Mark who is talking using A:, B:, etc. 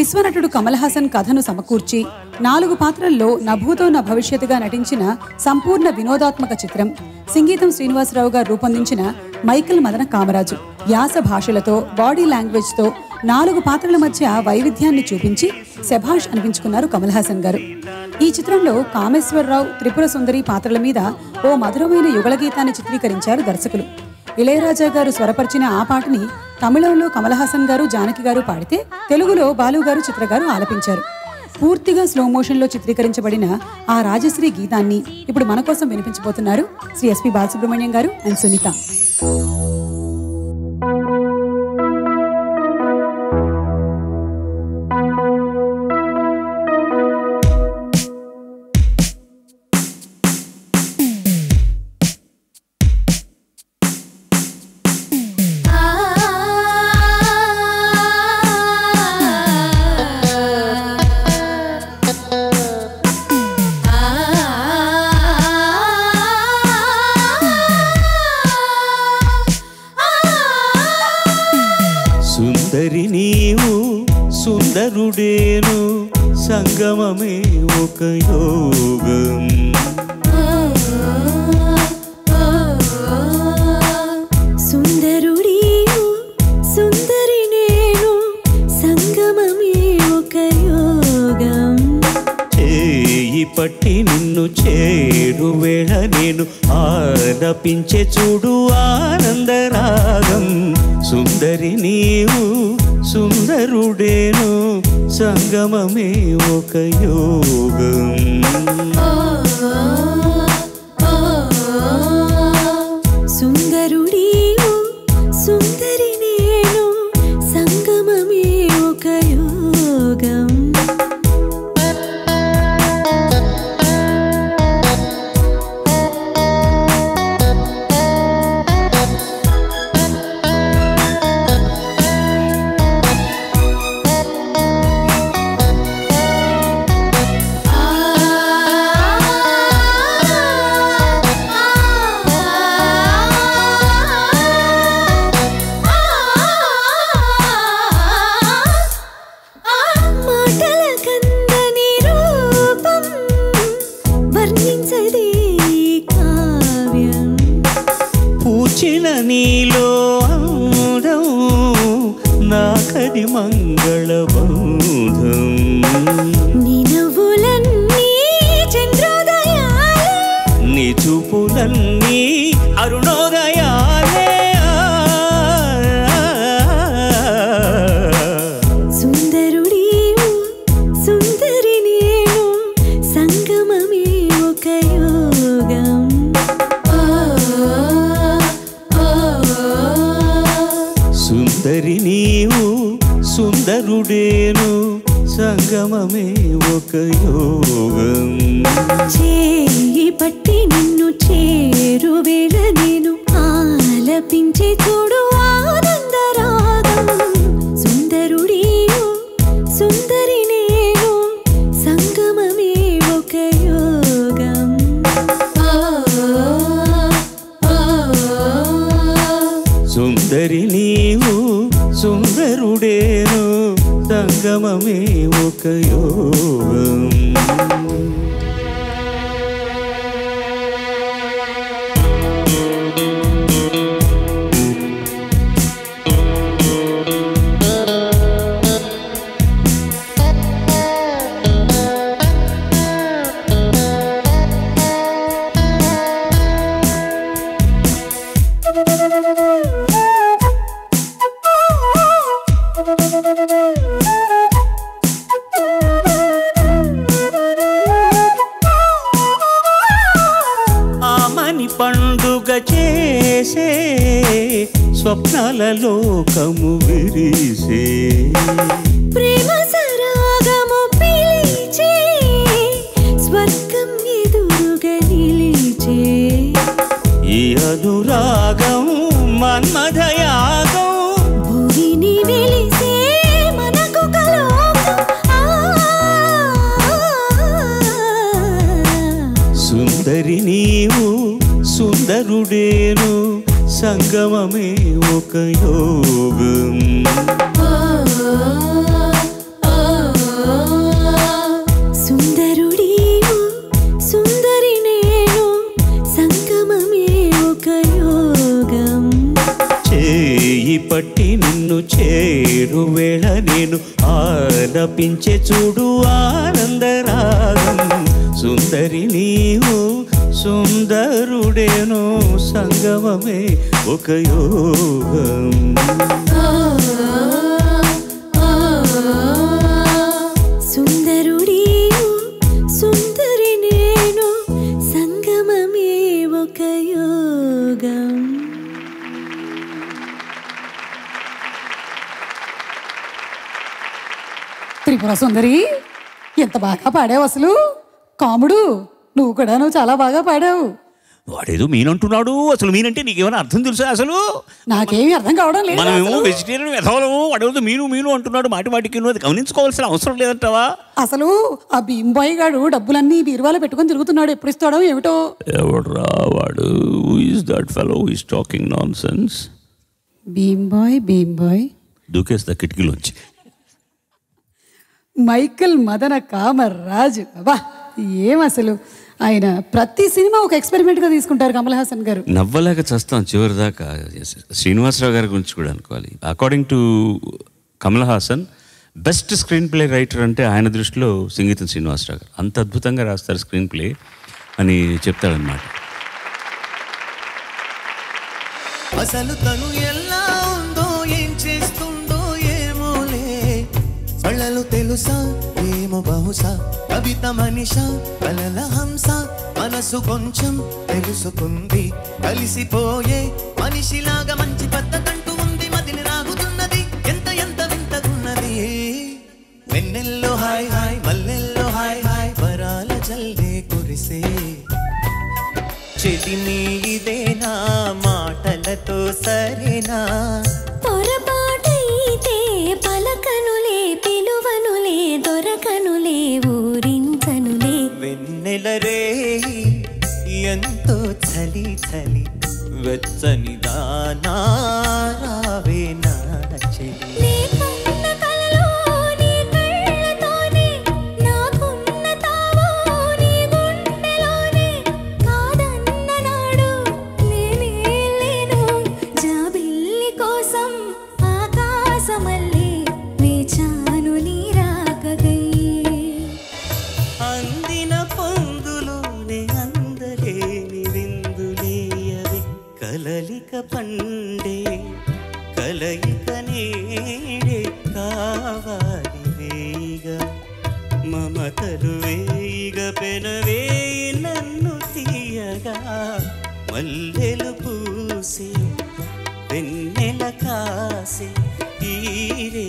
A: విశ్వనటుడు కమల్ హాసన్ కథను సమకూర్చి 4 పాత్రల్లో నభూతో నా భవిష్యత్తుగా నటించిన సంపూర్ణ వినోదాత్మక చిత్రం. సంగీతం శ్రీనివాసరావు గారు రూపొందించిన మైకేల్ మదన కామరాజు. యాస భాషలతో, బాడీ లాంగ్వేజ్తో 4 పాత్రల మధ్య వైవిధ్యాన్ని చూపించి శభాష్ అనిపించుకున్నారు కమల్ హాసన్ గారు. ఈ చిత్రంలో కామేశ్వరరావు, త్రిపుర సుందరి పాత్రల మీద ఓ మధురమైన యుగళ గీతాన్ని చిత్రీకరించారు దర్శకులు. ఇళయరాజా గారు స్వరపరిచిన ఆ పాటని తమిళంలో కమల్ హాసన్ గారు, జానకి గారు పాడితే తెలుగులో బాలు గారు, చిత్ర గారు ఆలపించారు. పూర్తిగా స్లో మోషన్లో చిత్రీకరించబడిన ఆ రాజశ్రీ గీతాన్ని ఇప్పుడు మన కోసం వినిపించబోతున్నారు శ్రీ ఎస్పి బాలసుబ్రహ్మణ్యం గారు అండ్ సునీత.
B: సుందరి నీవు సుందరుడేను సంగమమే ఒక యోగం.
C: సుందరుడీవు సుందరి నేను సంగమమే ఒక యోగం.
B: చేయి పట్టి నిన్ను చేరు వేళ నేను ఆలపించే చూడు ఆనందరాగం. సుందరి నీవు సుందరుడేను సంగమమే ఒక యోగం.
C: సుందరుడీవు సుందరి నేను సంగమమే ఒక యోగం.
B: పూచిన నీలో అందం నాకది మంగళ బంధం.
C: నీ నవ్వులన్నీ చంద్రోదయాలే,
B: నీ చూపులన్నీ అరుణోదయాలే.
C: సుందరుడీవు సుందరి నేను సంగమమే ఒక యోగం.
B: సుందరి నీవు సుందరుడేను సంగమమే ఒక యోగం.
C: చేయి పట్టి నిన్ను చేరు వేళ నేను ఆలపించే చూడు ఆనందరాగం. సుందరుడీవు సుందరి నేను సంగమమే ఒక యోగం.
B: సుందరి నీవు సుందరుడేను సంగమమే ఒక యోగం. ఆమని పండుగ చేసే స్వప్నాల లోకము విరిసే,
C: ప్రేమ సరాగము పిలిచే స్వర్గం ఎదురుగా నిలిచే.
B: ఈ అనురాగం మన్మథయాగం,
C: భూమిని వెలిసే మనకు కలోకం.
B: సుందరి నీవు సుందరుడేను సంగమమే ఒక యోగం. ఆలపించే చూడు ఆనందరాగం సుందరి నీవు సుందరుడేను సంగమమే ఒక యోగం
C: సుందరుడి సుందరి నేను సంగమమే ఒక యోగం.
A: త్రిపుర సుందరి ఎంత బాగా పాడావు అసలు. కాముడు నువ్వు చాలా బాగా పాడావు.
B: వాడేదో మీనంటున్నాడు. అసలు మీనంటే నీకేమైనా అర్థం తెలుసా? అసలు
A: నాకేమీ అర్థం కావడం లేదు.
B: మనమేమో వెజిటేరియన్ వెధవలము, వాడేదో మీను అంటున్నాడు. మాటికి అది గమనించుకోవాల్సిన అవసరం లేదంటావా?
A: అసలు ఆ భీంబాయ్ గాడు డబ్బులన్నీ బీరువాలో పెట్టుకొని తిరుగుతున్నాడు. ఎప్పుడు ఇస్తాడో ఏమిటో.
B: ఎవడ్రా వాడు? Who is that fellow who is talking nonsense?
A: Bheembhai
B: దూకేస్తా కిటికీలోంచి.
A: మైకల్ మదన కామరాజు. అబ్బా ఏం అసలు ఆయన ప్రతి సినిమా ఒక ఎక్స్పెరిమెంట్గా తీసుకుంటారు కమల్ హాసన్ గారు.
B: నవ్వలేక చస్తాం చివరి దాకా. శ్రీనివాసరావు గారి గురించి కూడా అనుకోవాలి. According to Kamal Haasan best screen play writer అంటే ఆయన దృష్టిలో సంగీతం శ్రీనివాసరావు గారు. అంత అద్భుతంగా రాస్తారు స్క్రీన్ ప్లే అని చెప్తాడనమాట.
D: అసలు తను ఎలా ఉందో ఏం చేస్తుందో ఏమోలే కళ్ళలు తెలుసా ఏమో బహుశా కవిత మనిష కలల హంస మనసు కొంచెం తెలుసుకుంది కలిసిపోయే మనిషిలాగా మంచి పద్ధతంటూ ఉంది మదిని రాగుతున్నది ఎంత వింతగున్నది వెన్నెల్లో హాయ్ హాయ్ మల్లెల్లో హాయ్ హాయ్ వరాల జల్లే కురిసే చెలిమి ఇదేనా మాటలతో సరేనా
C: పొరపాటైతే పలకనులే పిలువనులే దొరకనులే ఊరించనులే
D: వెన్నెల రే ఎంతో చలి చలి వెచ్చని దానా రావే నా చెలి
C: నీకున్న కలలో నీ కళ్ళతోనే నాకున్న తావో నీ గుండెలోనే కాదన్న నాడు నేనే లేను జాబిల్లి కోసం ఆకాశమల్లే వేచాను నీ రాకగై
D: అందిన పొందులోనే అందలేని విందులేయవి కలలిక పండే కలయిక నేడే కావాలి వేయిగా మమతలు వేయిగ పెనవేయి నన్ను తీయగా మల్లెలు పూసే వెన్నెల కాసే ఈరే